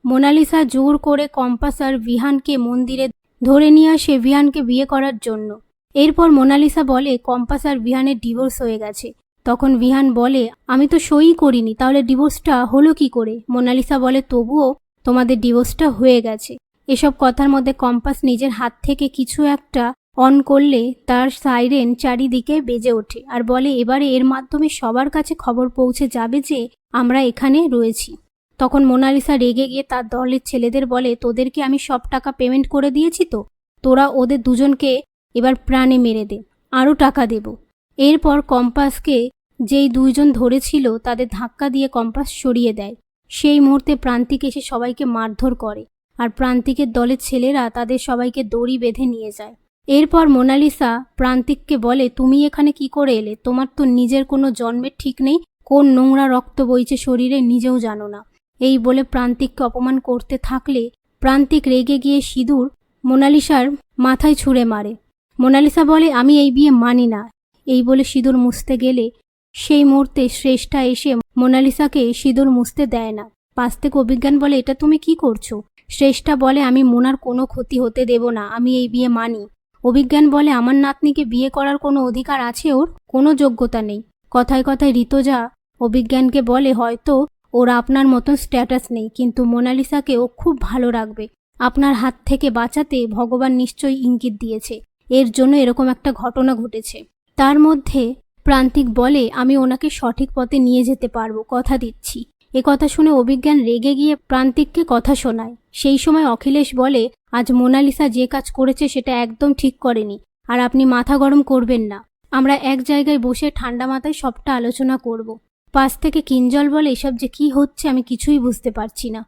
Mona Lisa জোর করে compass আর ভিহানকে মন্দিরে ধরে নিয়ে আসে ভিহানকে বিয়ে করার জন্য। এরপর মোনালিসা বলে কম্পাস আর ভিহানের ডিভোর্স হয়ে গেছে। তখন ভিহান বলে আমি তো সই করিনি, তাহলে ডিভোর্সটা হলো কি করে? মোনালিসা বলে তবুও তোমাদের ডিভোর্সটা হয়ে গেছে। এসব কথার মধ্যে কম্পাস নিজের হাত থেকে কিছু একটা অন করলে তার সাইরেন চারিদিকে বেজে ওঠে আর বলে এবারে এর মাধ্যমে সবার কাছে খবর পৌঁছে যাবে যে আমরা এখানে রয়েছি। তখন মোনালিসা রেগে গিয়ে তার দলের ছেলেদের বলে তোদেরকে আমি সব টাকা পেমেন্ট করে দিয়েছি, তো তোরা ওদের দুজনকে এবার প্রাণে মেরে দে, আরও টাকা দেব। এরপর কম্পাসকে যেই দুইজন ধরেছিল তাদের ধাক্কা দিয়ে কম্পাস সরিয়ে দেয়। সেই মুহূর্তে প্রান্তিক এসে সবাইকে মারধর করে আর প্রান্তিকের দলের ছেলেরা তাদের সবাইকে দড়ি বেঁধে নিয়ে যায়। এরপর মোনালিসা প্রান্তিককে বলে তুমি এখানে কি করে এলে? তোমার তো নিজের কোনো জন্মের ঠিক নেই, কোন নোংরা রক্ত বইছে শরীরে নিজেও জানো না। এই বলে প্রান্তিককে অপমান করতে থাকলে প্রান্তিক রেগে গিয়ে সিঁদুর মোনালিসার মাথায় ছুঁড়ে মারে। মোনালিসা বলে আমি এই বিয়ে মানি না। এই বলে সিঁদুর মুছতে গেলে সেই মুহূর্তে শ্রেষ্ঠা এসে মোনালিসাকে সিঁদুর মুছতে দেয় না। পাশ থেকে অভিজ্ঞান বলে এটা তুমি কি করছো? শ্রেষ্ঠা বলে আমি মোনার কোনো ক্ষতি হতে দেব না, আমি এই বিয়ে মানি। অভিজ্ঞান বলে আমার নাতনিকে বিয়ে করার কোনো অধিকার আছে? ওর কোনো যোগ্যতা নেই। কথায় কথায় ঋতুজা অভিজ্ঞানকে বলে হয়তো ওর আপনার মতন স্ট্যাটাস নেই, কিন্তু মোনালিসাকে ও খুব ভালো রাখবে। আপনার হাত থেকে বাঁচাতে ভগবান নিশ্চয়ই ইঙ্গিত দিয়েছে, এর জন্য এরকম একটা ঘটনা ঘটেছে। তার মধ্যে প্রান্তিক বলে আমি ওনাকে সঠিক পথে নিয়ে যেতে পারবো, কথা দিচ্ছি। এ কথা শুনে অভিজ্ঞান রেগে গিয়ে প্রান্তিককে কথা শোনায়। সেই সময় অখিলেশ বলে আজ মোনালিসা যে কাজ করেছে সেটা একদম ঠিক করেনি, আর আপনি মাথা গরম করবেন না, আমরা এক জায়গায় বসে ঠান্ডা মাথায় সবটা আলোচনা করব। পাশ থেকে কিঞ্জল বলে এসব যে কি হচ্ছে আমি কিছুই বুঝতে পারছি না।